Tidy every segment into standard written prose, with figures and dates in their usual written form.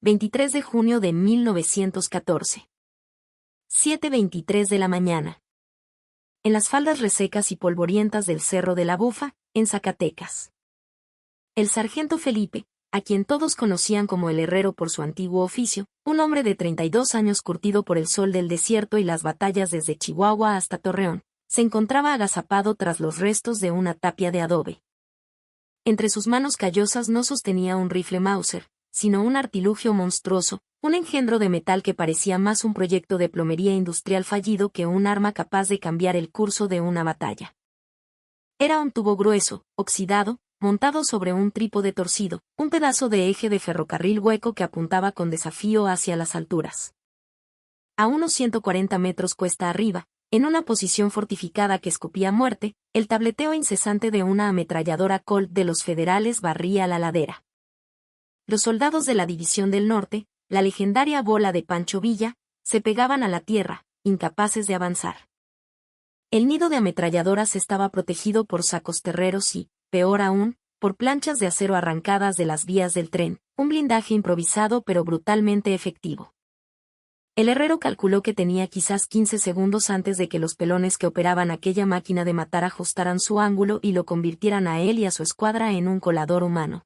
23 de junio de 1914. 7:23 de la mañana. En las faldas resecas y polvorientas del Cerro de la Bufa, en Zacatecas. El sargento Felipe, a quien todos conocían como el herrero por su antiguo oficio, un hombre de 32 años curtido por el sol del desierto y las batallas desde Chihuahua hasta Torreón, se encontraba agazapado tras los restos de una tapia de adobe. Entre sus manos callosas no sostenía un rifle Mauser, sino un artilugio monstruoso, un engendro de metal que parecía más un proyecto de plomería industrial fallido que un arma capaz de cambiar el curso de una batalla. Era un tubo grueso, oxidado, montado sobre un trípode torcido, un pedazo de eje de ferrocarril hueco que apuntaba con desafío hacia las alturas. A unos 140 metros cuesta arriba, en una posición fortificada que escupía muerte, el tableteo incesante de una ametralladora Colt de los federales barría la ladera. Los soldados de la División del Norte, la legendaria bola de Pancho Villa, se pegaban a la tierra, incapaces de avanzar. El nido de ametralladoras estaba protegido por sacos terreros y, peor aún, por planchas de acero arrancadas de las vías del tren, un blindaje improvisado pero brutalmente efectivo. El herrero calculó que tenía quizás 15 segundos antes de que los pelones que operaban aquella máquina de matar ajustaran su ángulo y lo convirtieran a él y a su escuadra en un colador humano.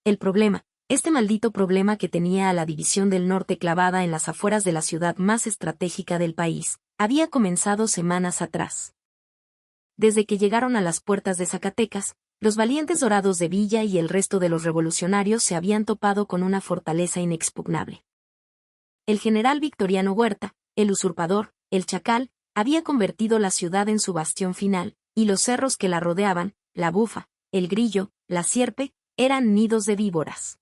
El problema, este maldito problema que tenía a la División del Norte clavada en las afueras de la ciudad más estratégica del país, había comenzado semanas atrás. Desde que llegaron a las puertas de Zacatecas, los valientes dorados de Villa y el resto de los revolucionarios se habían topado con una fortaleza inexpugnable. El general Victoriano Huerta, el usurpador, el chacal, había convertido la ciudad en su bastión final, y los cerros que la rodeaban, la Bufa, el Grillo, la Sierpe, eran nidos de víboras.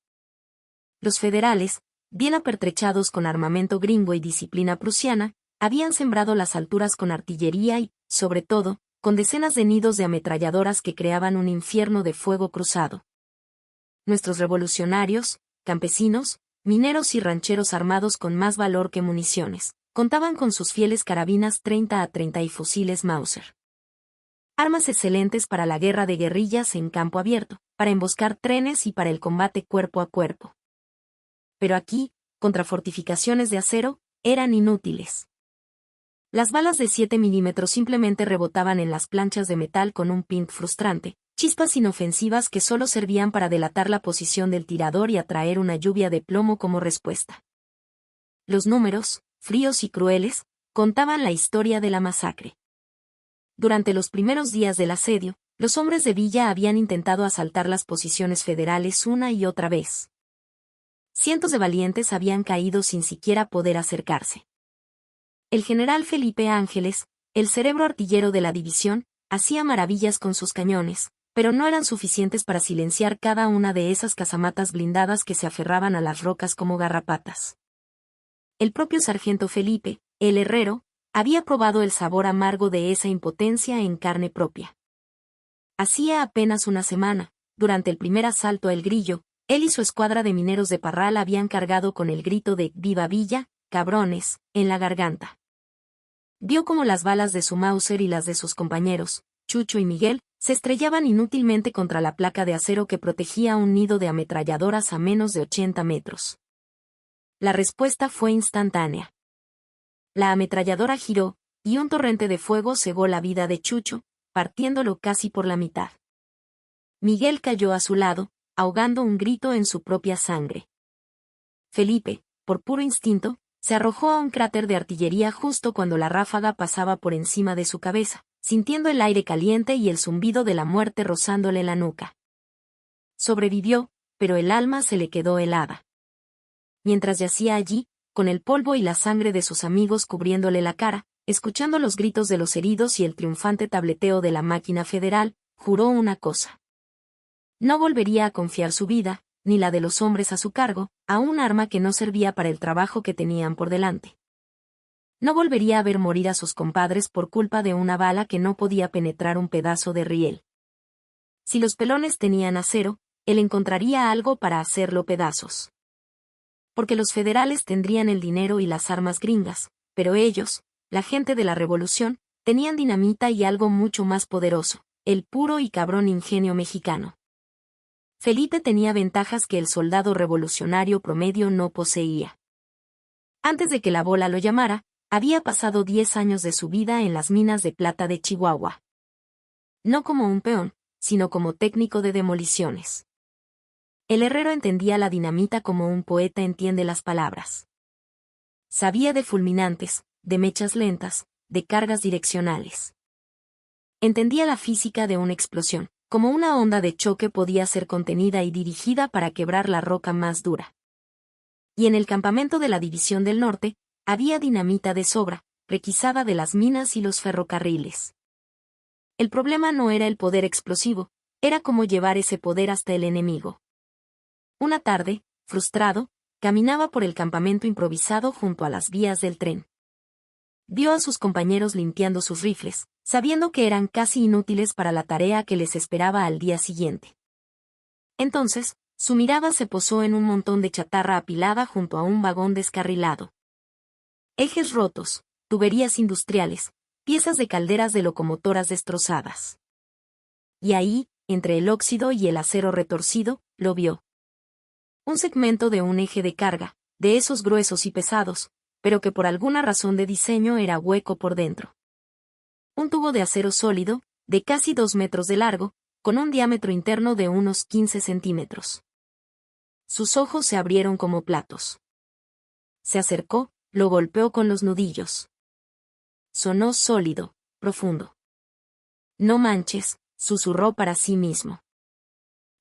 Los federales, bien apertrechados con armamento gringo y disciplina prusiana, habían sembrado las alturas con artillería y, sobre todo, con decenas de nidos de ametralladoras que creaban un infierno de fuego cruzado. Nuestros revolucionarios, campesinos, mineros y rancheros armados con más valor que municiones, contaban con sus fieles carabinas 30-30 y fusiles Mauser. Armas excelentes para la guerra de guerrillas en campo abierto, para emboscar trenes y para el combate cuerpo a cuerpo. Pero aquí, contra fortificaciones de acero, eran inútiles. Las balas de 7 milímetros simplemente rebotaban en las planchas de metal con un ping frustrante, chispas inofensivas que solo servían para delatar la posición del tirador y atraer una lluvia de plomo como respuesta. Los números, fríos y crueles, contaban la historia de la masacre. Durante los primeros días del asedio, los hombres de Villa habían intentado asaltar las posiciones federales una y otra vez. Cientos de valientes habían caído sin siquiera poder acercarse. El general Felipe Ángeles, el cerebro artillero de la división, hacía maravillas con sus cañones, pero no eran suficientes para silenciar cada una de esas casamatas blindadas que se aferraban a las rocas como garrapatas. El propio sargento Felipe, el herrero, había probado el sabor amargo de esa impotencia en carne propia. Hacía apenas una semana, durante el primer asalto a El Grillo, él y su escuadra de mineros de Parral habían cargado con el grito de «¡Viva Villa, cabrones!» en la garganta. Vio cómo las balas de su Mauser y las de sus compañeros, Chucho y Miguel, se estrellaban inútilmente contra la placa de acero que protegía un nido de ametralladoras a menos de 80 metros. La respuesta fue instantánea. La ametralladora giró, y un torrente de fuego cegó la vida de Chucho, partiéndolo casi por la mitad. Miguel cayó a su lado, ahogando un grito en su propia sangre. Felipe, por puro instinto, se arrojó a un cráter de artillería justo cuando la ráfaga pasaba por encima de su cabeza, sintiendo el aire caliente y el zumbido de la muerte rozándole la nuca. Sobrevivió, pero el alma se le quedó helada. Mientras yacía allí, con el polvo y la sangre de sus amigos cubriéndole la cara, escuchando los gritos de los heridos y el triunfante tableteo de la máquina federal, juró una cosa. No volvería a confiar su vida, ni la de los hombres a su cargo, a un arma que no servía para el trabajo que tenían por delante. No volvería a ver morir a sus compadres por culpa de una bala que no podía penetrar un pedazo de riel. Si los pelones tenían acero, él encontraría algo para hacerlo pedazos. Porque los federales tendrían el dinero y las armas gringas, pero ellos, la gente de la revolución, tenían dinamita y algo mucho más poderoso, el puro y cabrón ingenio mexicano. Felipe tenía ventajas que el soldado revolucionario promedio no poseía. Antes de que la bola lo llamara, había pasado 10 años de su vida en las minas de plata de Chihuahua. No como un peón, sino como técnico de demoliciones. El herrero entendía la dinamita como un poeta entiende las palabras. Sabía de fulminantes, de mechas lentas, de cargas direccionales. Entendía la física de una explosión, como una onda de choque podía ser contenida y dirigida para quebrar la roca más dura. Y en el campamento de la División del Norte, había dinamita de sobra, requisada de las minas y los ferrocarriles. El problema no era el poder explosivo, era cómo llevar ese poder hasta el enemigo. Una tarde, frustrado, caminaba por el campamento improvisado junto a las vías del tren. Vio a sus compañeros limpiando sus rifles, sabiendo que eran casi inútiles para la tarea que les esperaba al día siguiente. Entonces, su mirada se posó en un montón de chatarra apilada junto a un vagón descarrilado. Ejes rotos, tuberías industriales, piezas de calderas de locomotoras destrozadas. Y ahí, entre el óxido y el acero retorcido, lo vio. Un segmento de un eje de carga, de esos gruesos y pesados, pero que por alguna razón de diseño era hueco por dentro. Un tubo de acero sólido, de casi 2 metros de largo, con un diámetro interno de unos 15 centímetros. Sus ojos se abrieron como platos. Se acercó, lo golpeó con los nudillos. Sonó sólido, profundo. No manches, susurró para sí mismo.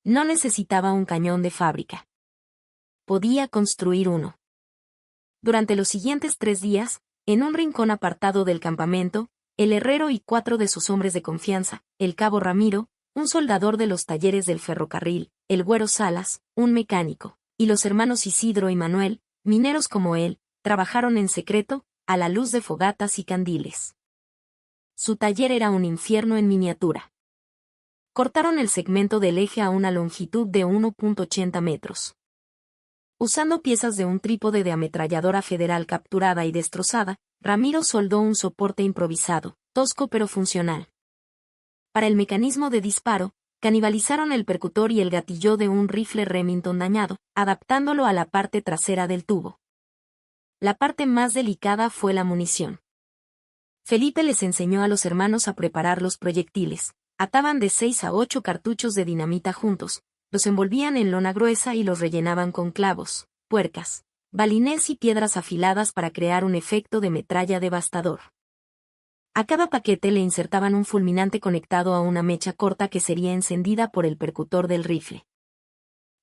No necesitaba un cañón de fábrica. Podía construir uno. Durante los siguientes 3 días, en un rincón apartado del campamento, el herrero y 4 de sus hombres de confianza, el cabo Ramiro, un soldador de los talleres del ferrocarril, el güero Salas, un mecánico, y los hermanos Isidro y Manuel, mineros como él, trabajaron en secreto, a la luz de fogatas y candiles. Su taller era un infierno en miniatura. Cortaron el segmento del eje a una longitud de 1.80 metros. Usando piezas de un trípode de ametralladora federal capturada y destrozada, Ramiro soldó un soporte improvisado, tosco pero funcional. Para el mecanismo de disparo, canibalizaron el percutor y el gatillo de un rifle Remington dañado, adaptándolo a la parte trasera del tubo. La parte más delicada fue la munición. Felipe les enseñó a los hermanos a preparar los proyectiles. Ataban de 6 a 8 cartuchos de dinamita juntos, los envolvían en lona gruesa y los rellenaban con clavos, puercas, balines y piedras afiladas para crear un efecto de metralla devastador. A cada paquete le insertaban un fulminante conectado a una mecha corta que sería encendida por el percutor del rifle.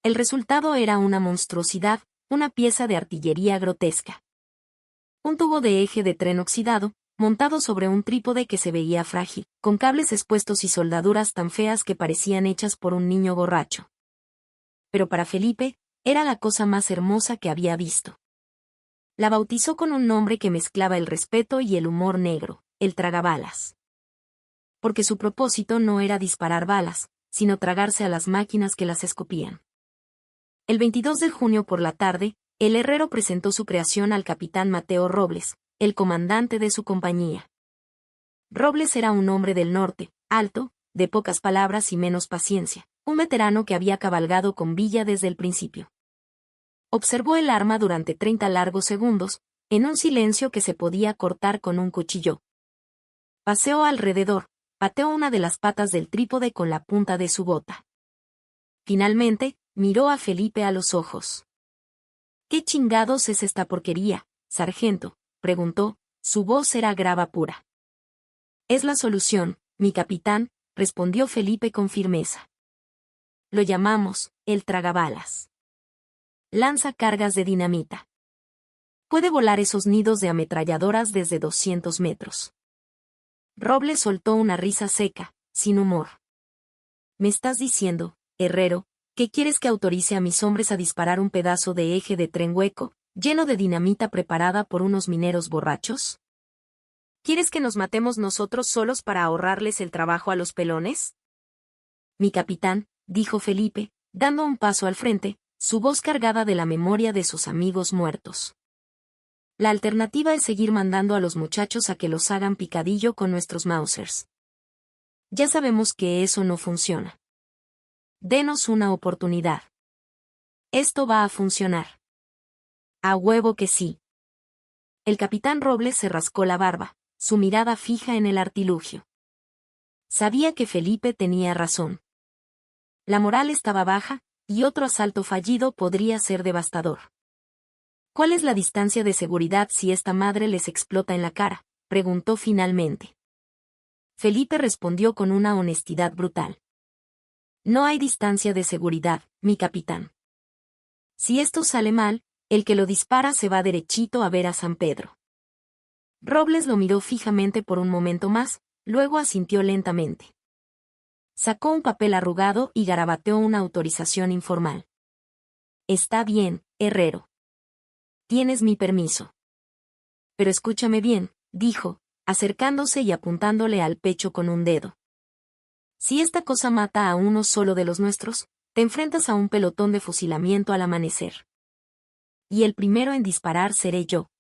El resultado era una monstruosidad, una pieza de artillería grotesca. Un tubo de eje de tren oxidado, montado sobre un trípode que se veía frágil, con cables expuestos y soldaduras tan feas que parecían hechas por un niño borracho. Pero para Felipe, era la cosa más hermosa que había visto. La bautizó con un nombre que mezclaba el respeto y el humor negro, el tragabalas. Porque su propósito no era disparar balas, sino tragarse a las máquinas que las escupían. El 22 de junio por la tarde, el herrero presentó su creación al capitán Mateo Robles, el comandante de su compañía. Robles era un hombre del norte, alto, de pocas palabras y menos paciencia, un veterano que había cabalgado con Villa desde el principio. Observó el arma durante 30 largos segundos, en un silencio que se podía cortar con un cuchillo. Paseó alrededor, pateó una de las patas del trípode con la punta de su bota. Finalmente, miró a Felipe a los ojos. ¿Qué chingados es esta porquería, sargento?, preguntó, su voz era grava pura. Es la solución, mi capitán, respondió Felipe con firmeza. Lo llamamos, el tragabalas. Lanza cargas de dinamita. Puede volar esos nidos de ametralladoras desde 200 metros. Robles soltó una risa seca, sin humor. ¿Me estás diciendo, herrero, que quieres que autorice a mis hombres a disparar un pedazo de eje de tren hueco, lleno de dinamita preparada por unos mineros borrachos? ¿Quieres que nos matemos nosotros solos para ahorrarles el trabajo a los pelones? Mi capitán, dijo Felipe, dando un paso al frente, su voz cargada de la memoria de sus amigos muertos. La alternativa es seguir mandando a los muchachos a que los hagan picadillo con nuestros Mausers. Ya sabemos que eso no funciona. Denos una oportunidad. Esto va a funcionar. A huevo que sí. El capitán Robles se rascó la barba, su mirada fija en el artilugio. Sabía que Felipe tenía razón. La moral estaba baja, y otro asalto fallido podría ser devastador. ¿Cuál es la distancia de seguridad si esta madre les explota en la cara?, preguntó finalmente. Felipe respondió con una honestidad brutal. No hay distancia de seguridad, mi capitán. Si esto sale mal, el que lo dispara se va derechito a ver a San Pedro. Robles lo miró fijamente por un momento más, luego asintió lentamente. Sacó un papel arrugado y garabateó una autorización informal. Está bien, Herrero. Tienes mi permiso. Pero escúchame bien, dijo, acercándose y apuntándole al pecho con un dedo. Si esta cosa mata a uno solo de los nuestros, te enfrentas a un pelotón de fusilamiento al amanecer. Y el primero en disparar seré yo.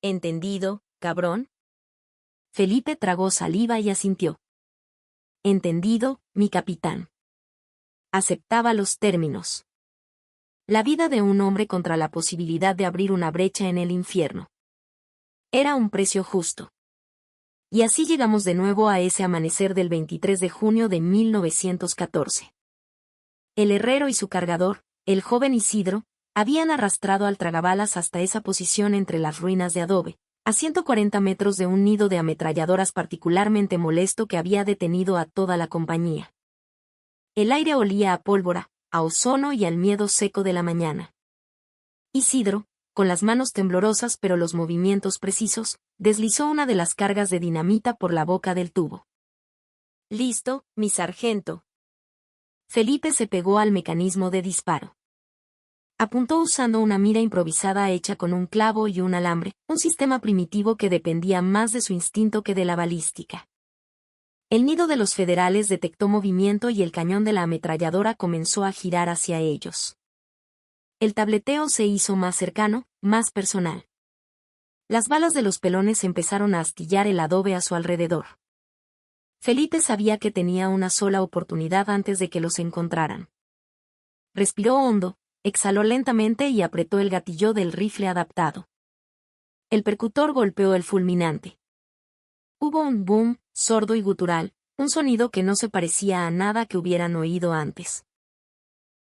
¿Entendido, cabrón? Felipe tragó saliva y asintió. Entendido, mi capitán. Aceptaba los términos. La vida de un hombre contra la posibilidad de abrir una brecha en el infierno. Era un precio justo. Y así llegamos de nuevo a ese amanecer del 23 de junio de 1914. El herrero y su cargador, el joven Isidro, habían arrastrado al tragabalas hasta esa posición entre las ruinas de adobe, a 140 metros de un nido de ametralladoras particularmente molesto que había detenido a toda la compañía. El aire olía a pólvora, a ozono y al miedo seco de la mañana. Isidro, con las manos temblorosas pero los movimientos precisos, deslizó una de las cargas de dinamita por la boca del tubo. «Listo, mi sargento». Felipe se pegó al mecanismo de disparo. Apuntó usando una mira improvisada hecha con un clavo y un alambre, un sistema primitivo que dependía más de su instinto que de la balística. El nido de los federales detectó movimiento y el cañón de la ametralladora comenzó a girar hacia ellos. El tableteo se hizo más cercano, más personal. Las balas de los pelones empezaron a astillar el adobe a su alrededor. Felipe sabía que tenía una sola oportunidad antes de que los encontraran. Respiró hondo, exhaló lentamente y apretó el gatillo del rifle adaptado. El percutor golpeó el fulminante. Hubo un boom, sordo y gutural, un sonido que no se parecía a nada que hubieran oído antes.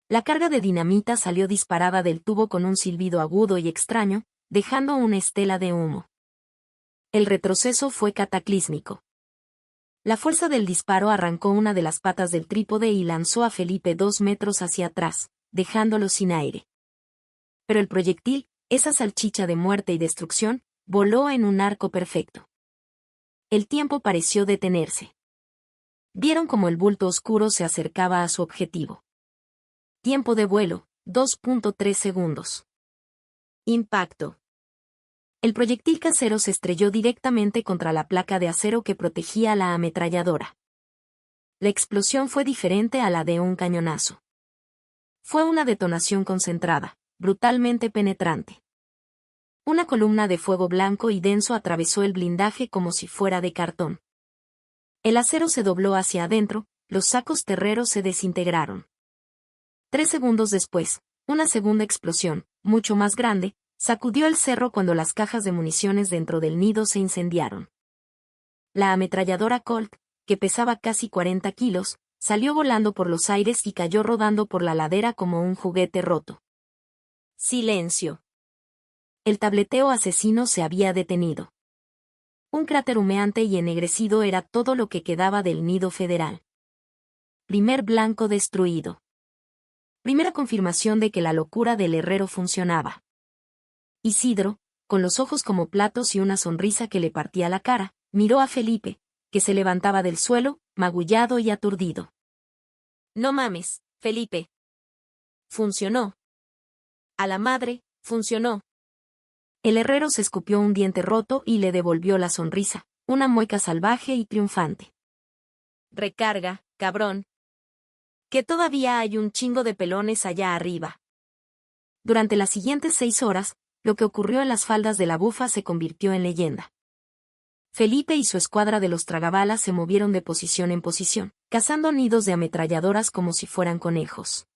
La carga de dinamita salió disparada del tubo con un silbido agudo y extraño, dejando una estela de humo. El retroceso fue cataclísmico. La fuerza del disparo arrancó una de las patas del trípode y lanzó a Felipe 2 metros hacia atrás, dejándolo sin aire. Pero el proyectil, esa salchicha de muerte y destrucción, voló en un arco perfecto. El tiempo pareció detenerse. Vieron cómo el bulto oscuro se acercaba a su objetivo. Tiempo de vuelo, 2.3 segundos. Impacto. El proyectil casero se estrelló directamente contra la placa de acero que protegía la ametralladora. La explosión fue diferente a la de un cañonazo. Fue una detonación concentrada, brutalmente penetrante. Una columna de fuego blanco y denso atravesó el blindaje como si fuera de cartón. El acero se dobló hacia adentro, los sacos terreros se desintegraron. 3 segundos después, una segunda explosión, mucho más grande, sacudió el cerro cuando las cajas de municiones dentro del nido se incendiaron. La ametralladora Colt, que pesaba casi 40 kilos, salió volando por los aires y cayó rodando por la ladera como un juguete roto. Silencio. El tableteo asesino se había detenido. Un cráter humeante y ennegrecido era todo lo que quedaba del nido federal. Primer blanco destruido. Primera confirmación de que la locura del herrero funcionaba. Isidro, con los ojos como platos y una sonrisa que le partía la cara, miró a Felipe, que se levantaba del suelo, magullado y aturdido. No mames, Felipe. Funcionó. A la madre, funcionó. El herrero se escupió un diente roto y le devolvió la sonrisa, una mueca salvaje y triunfante. Recarga, cabrón. Que todavía hay un chingo de pelones allá arriba. Durante las siguientes 6 horas, lo que ocurrió en las faldas de la Bufa se convirtió en leyenda. Felipe y su escuadra de los tragabalas se movieron de posición en posición, cazando nidos de ametralladoras como si fueran conejos.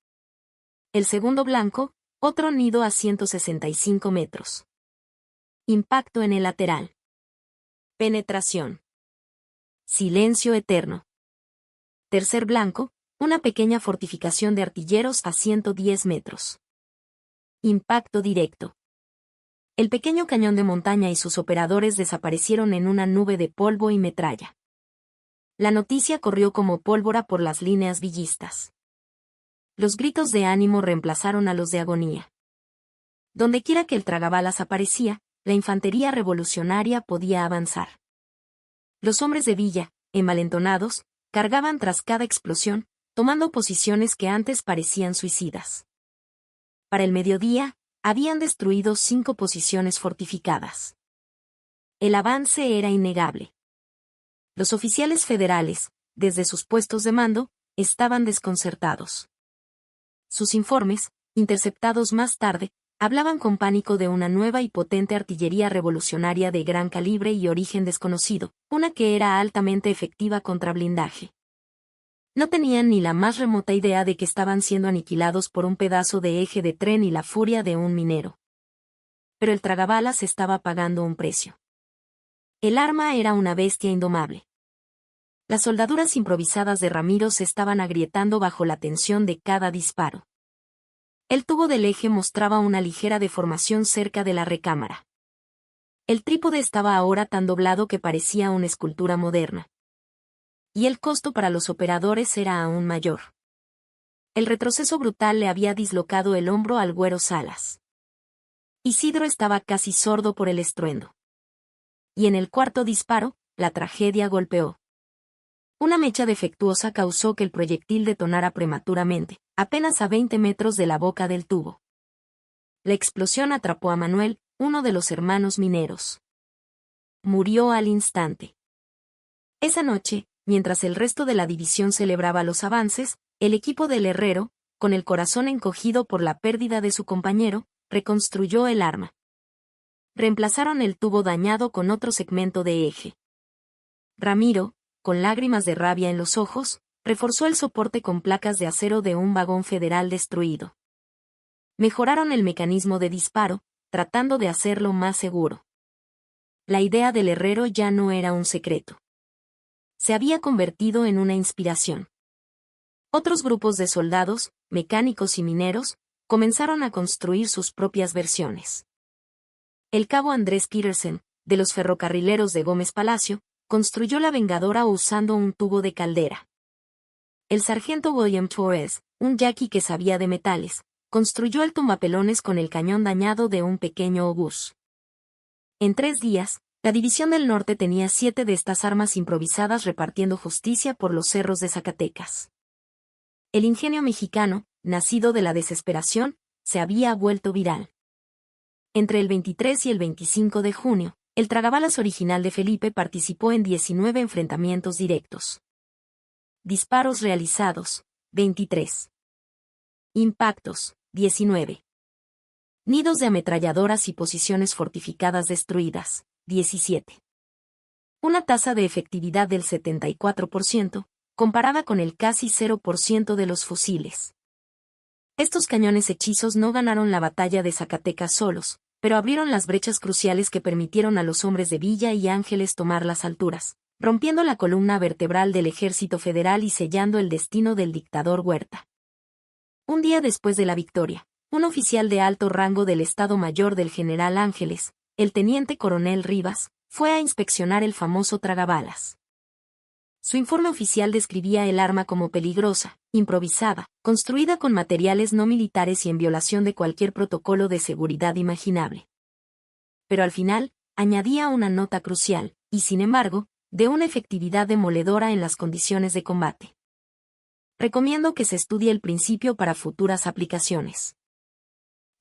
El segundo blanco, otro nido a 165 metros. Impacto en el lateral. Penetración. Silencio eterno. Tercer blanco, una pequeña fortificación de artilleros a 110 metros. Impacto directo. El pequeño cañón de montaña y sus operadores desaparecieron en una nube de polvo y metralla. La noticia corrió como pólvora por las líneas villistas. Los gritos de ánimo reemplazaron a los de agonía. Dondequiera que el tragabalas aparecía, la infantería revolucionaria podía avanzar. Los hombres de Villa, envalentonados, cargaban tras cada explosión, tomando posiciones que antes parecían suicidas. Para el mediodía, habían destruido 5 posiciones fortificadas. El avance era innegable. Los oficiales federales, desde sus puestos de mando, estaban desconcertados. Sus informes, interceptados más tarde, hablaban con pánico de una nueva y potente artillería revolucionaria de gran calibre y origen desconocido, una que era altamente efectiva contra blindaje. No tenían ni la más remota idea de que estaban siendo aniquilados por un pedazo de eje de tren y la furia de un minero. Pero el tragabalas estaba pagando un precio. El arma era una bestia indomable. Las soldaduras improvisadas de Ramiro se estaban agrietando bajo la tensión de cada disparo. El tubo del eje mostraba una ligera deformación cerca de la recámara. El trípode estaba ahora tan doblado que parecía una escultura moderna. Y el costo para los operadores era aún mayor. El retroceso brutal le había dislocado el hombro al Güero Salas. Isidro estaba casi sordo por el estruendo. Y en el cuarto disparo, la tragedia golpeó. Una mecha defectuosa causó que el proyectil detonara prematuramente, apenas a 20 metros de la boca del tubo. La explosión atrapó a Manuel, uno de los hermanos mineros. Murió al instante. Esa noche, mientras el resto de la división celebraba los avances, el equipo del Herrero, con el corazón encogido por la pérdida de su compañero, reconstruyó el arma. Reemplazaron el tubo dañado con otro segmento de eje. Ramiro, con lágrimas de rabia en los ojos, reforzó el soporte con placas de acero de un vagón federal destruido. Mejoraron el mecanismo de disparo, tratando de hacerlo más seguro. La idea del Herrero ya no era un secreto. Se había convertido en una inspiración. Otros grupos de soldados, mecánicos y mineros, comenzaron a construir sus propias versiones. El cabo Andrés Petersen, de los ferrocarrileros de Gómez Palacio, construyó la Vengadora usando un tubo de caldera. El sargento William Torres, un yaqui que sabía de metales, construyó el tumbapelones con el cañón dañado de un pequeño obús. En 3 días, la División del Norte tenía 7 de estas armas improvisadas repartiendo justicia por los cerros de Zacatecas. El ingenio mexicano, nacido de la desesperación, se había vuelto viral. Entre el 23 y el 25 de junio, el tragabalas original de Felipe participó en 19 enfrentamientos directos. Disparos realizados, 23. Impactos, 19. Nidos de ametralladoras y posiciones fortificadas destruidas, 17. Una tasa de efectividad del 74%, comparada con el casi 0% de los fusiles. Estos cañones hechizos no ganaron la batalla de Zacatecas solos, pero abrieron las brechas cruciales que permitieron a los hombres de Villa y Ángeles tomar las alturas, rompiendo la columna vertebral del ejército federal y sellando el destino del dictador Huerta. Un día después de la victoria, un oficial de alto rango del Estado Mayor del general Ángeles, el teniente coronel Rivas, fue a inspeccionar el famoso tragabalas. Su informe oficial describía el arma como peligrosa, improvisada, construida con materiales no militares y en violación de cualquier protocolo de seguridad imaginable. Pero al final, añadía una nota crucial, y sin embargo, de una efectividad demoledora en las condiciones de combate. Recomiendo que se estudie el principio para futuras aplicaciones.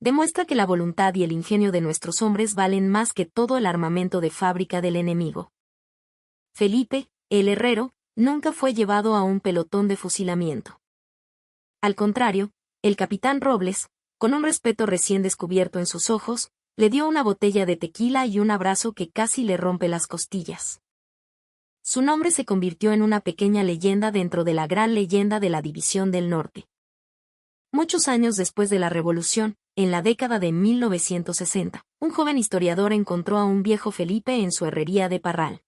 Demuestra que la voluntad y el ingenio de nuestros hombres valen más que todo el armamento de fábrica del enemigo. Felipe, el Herrero, nunca fue llevado a un pelotón de fusilamiento. Al contrario, el capitán Robles, con un respeto recién descubierto en sus ojos, le dio una botella de tequila y un abrazo que casi le rompe las costillas. Su nombre se convirtió en una pequeña leyenda dentro de la gran leyenda de la División del Norte. Muchos años después de la Revolución, en la década de 1960, un joven historiador encontró a un viejo Felipe en su herrería de Parral.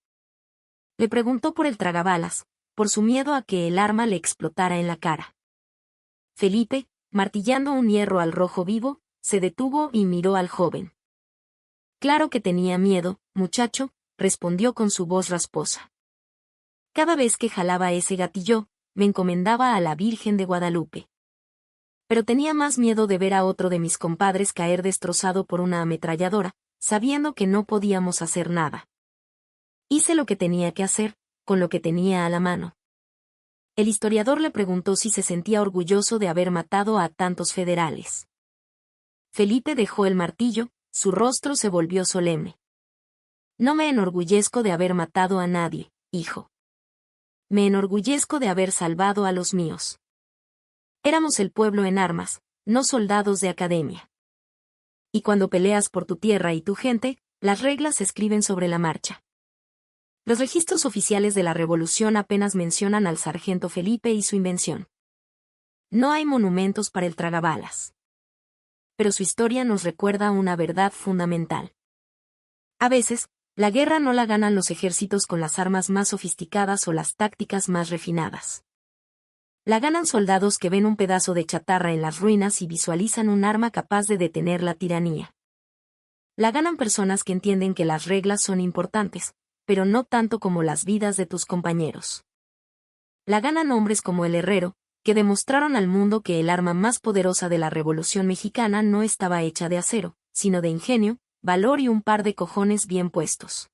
Le preguntó por el tragabalas, por su miedo a que el arma le explotara en la cara. Felipe, martillando un hierro al rojo vivo, se detuvo y miró al joven. Claro que tenía miedo, muchacho, respondió con su voz rasposa. Cada vez que jalaba ese gatillo, me encomendaba a la Virgen de Guadalupe. Pero tenía más miedo de ver a otro de mis compadres caer destrozado por una ametralladora, sabiendo que no podíamos hacer nada. Hice lo que tenía que hacer, con lo que tenía a la mano. El historiador le preguntó si se sentía orgulloso de haber matado a tantos federales. Felipe dejó el martillo, su rostro se volvió solemne. No me enorgullezco de haber matado a nadie, hijo. Me enorgullezco de haber salvado a los míos. Éramos el pueblo en armas, no soldados de academia. Y cuando peleas por tu tierra y tu gente, las reglas se escriben sobre la marcha. Los registros oficiales de la Revolución apenas mencionan al sargento Felipe y su invención. No hay monumentos para el tragabalas. Pero su historia nos recuerda una verdad fundamental. A veces, la guerra no la ganan los ejércitos con las armas más sofisticadas o las tácticas más refinadas. La ganan soldados que ven un pedazo de chatarra en las ruinas y visualizan un arma capaz de detener la tiranía. La ganan personas que entienden que las reglas son importantes, pero no tanto como las vidas de tus compañeros. La ganan hombres como el Herrero, que demostraron al mundo que el arma más poderosa de la Revolución Mexicana no estaba hecha de acero, sino de ingenio, valor y un par de cojones bien puestos.